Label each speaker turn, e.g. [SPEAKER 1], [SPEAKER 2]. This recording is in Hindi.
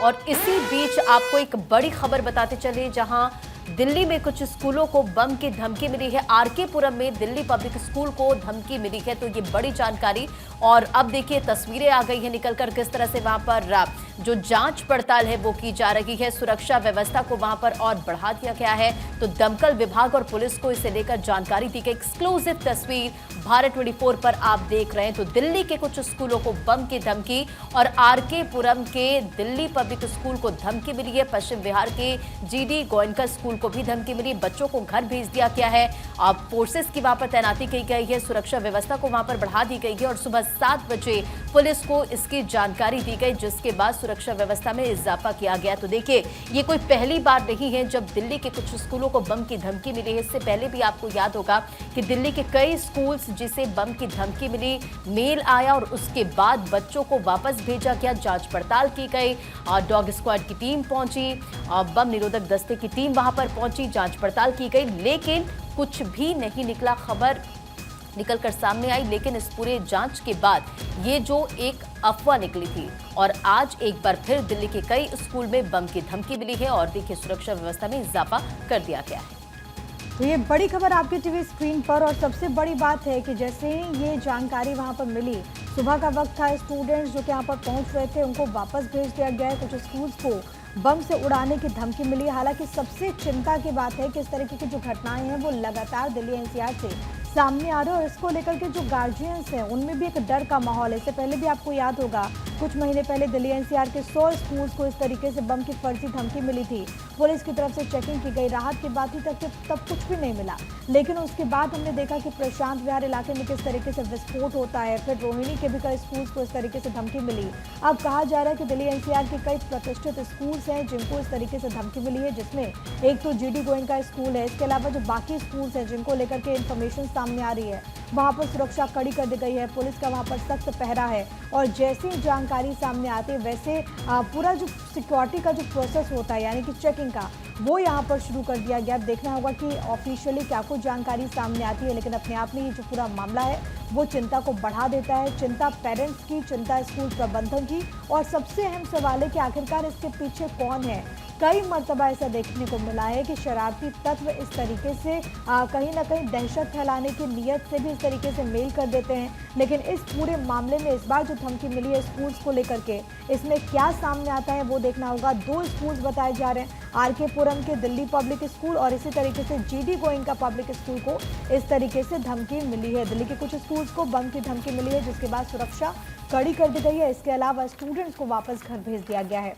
[SPEAKER 1] और इसी बीच आपको एक बड़ी खबर बताते चले, जहां दिल्ली में कुछ स्कूलों को बम की धमकी मिली है। आरके पुरम में दिल्ली पब्लिक स्कूल को धमकी मिली है, तो ये बड़ी जानकारी। और अब देखिए तस्वीरें आ गई है निकलकर, किस तरह से वहां पर जो जांच पड़ताल है वो की जा रही है। सुरक्षा व्यवस्था को वहां पर और बढ़ा दिया गया है। तो दमकल विभाग और पुलिस को इसे लेकर जानकारी दी गई। एक्सक्लूसिव तस्वीर भारत 24 पर आप देख रहे हैं। तो दिल्ली के कुछ स्कूलों को बम की धमकी और आरके पुरम के दिल्ली पब्लिक स्कूल को धमकी मिली है। पश्चिम बिहार के जीडी गोयनका स्कूल को भी धमकी मिली। बच्चों को घर भेज दिया गया है। अब फोर्सेस की वहां पर तैनाती की गई है। सुरक्षा व्यवस्था को वहां पर बढ़ा दी गई है और सुबह 7 बजे पुलिस को इसकी जानकारी दी गई, जिसके बाद सुरक्षा व्यवस्था में इजाफा किया गया। तो देखिए, ये कोई पहली बार नहीं है जब दिल्ली के कुछ स्कूलों को बम की धमकी मिली है। इससे पहले भी आपको याद होगा कि दिल्ली के कई स्कूल्स जिसे बम की धमकी मिली, मेल आया और उसके बाद बच्चों को वापस भेजा गया। जांच पड़ताल की गई, डॉग स्क्वाड की टीम पहुंची, बम निरोधक दस्ते की टीम वहां पर पहुंची, जांच पड़ताल की गई, लेकिन कुछ भी नहीं निकला। खबर निकलकर सामने आई, लेकिन इस पूरे जांच के बाद ये जो एक अफवाह निकली थी और आज एक बार फिर दिल्ली के कई स्कूल में बम की धमकी मिली है और देखिए सुरक्षा व्यवस्था में इजाफा कर दिया गया है।
[SPEAKER 2] तो ये बड़ी खबर आपकी टीवी स्क्रीन पर, और सबसे बड़ी बात है कि जैसे ही ये जानकारी वहां पर मिली, सुबह का वक्त था, स्टूडेंट्स जो कि यहाँ पर पहुंच रहे थे उनको वापस भेज दिया गया है। कुछ स्कूल्स को बम से उड़ाने की धमकी मिली। हालांकि सबसे चिंता की बात है कि इस तरीके की जो घटनाएं हैं वो लगातार दिल्ली एनसीआर से सामने आ रहे हैं और इसको लेकर के जो गार्जियंस हैं उनमें भी एक डर का माहौल है। इससे पहले भी आपको याद होगा, कुछ महीने पहले दिल्ली एनसीआर के 100 स्कूल्स को इस तरीके से बम की फर्जी धमकी मिली थी। पुलिस की तरफ से चेकिंग की गई, राहत की बात ही तक तब कुछ भी नहीं मिला। लेकिन उसके बाद हमने देखा कि प्रशांत विहार इलाके में किस तरीके से विस्फोट होता है। फिर रोहिणी के भी कई स्कूल्स को इस तरीके से धमकी मिली। अब कहा जा रहा है कि दिल्ली एनसीआर के कई प्रतिष्ठित स्कूल्स हैं जिनको इस तरीके से धमकी मिली है, जिसमें एक तो जीडी गोयनका स्कूल है। इसके अलावा जो बाकी स्कूल्स हैं जिनको लेकर के इन्फॉर्मेशन सामने आ रही है, वहां पर सुरक्षा कड़ी कर दी गई है। पुलिस का वहां पर सख्त पहरा है और जैसे ही जानकारी सामने आती है वैसे पूरा जो सिक्योरिटी का जो प्रोसेस होता है, यानी कि चेकिंग का, वो यहाँ पर शुरू कर दिया गया। देखना होगा कि ऑफिशियली क्या कुछ जानकारी सामने आती है, लेकिन अपने आप में ये जो पूरा मामला है वो चिंता को बढ़ा देता है। चिंता पेरेंट्स की, चिंता स्कूल प्रबंधन की, और सबसे अहम सवाल है कि आखिरकार इसके पीछे कौन है। कई मर्तबा ऐसा देखने को मिला है कि शरारती तत्व इस तरीके से कहीं ना कहीं दहशत फैलाने की नीयत से भी इस तरीके से मेल कर देते हैं। लेकिन इस पूरे मामले में इस बार जो धमकी मिली है स्कूल्स को लेकर के, इसमें क्या सामने आता है वो देखना होगा। 2 स्कूल्स बताए जा रहे हैं, आरके पुरम के दिल्ली पब्लिक स्कूल और इसी तरीके से जीडी गोयनका पब्लिक स्कूल को इस तरीके से धमकी मिली है। दिल्ली के कुछ स्कूल्स को बम की धमकी मिली है, जिसके बाद सुरक्षा कड़ी कर दी गई है। इसके अलावा स्टूडेंट्स को वापस घर भेज दिया गया है।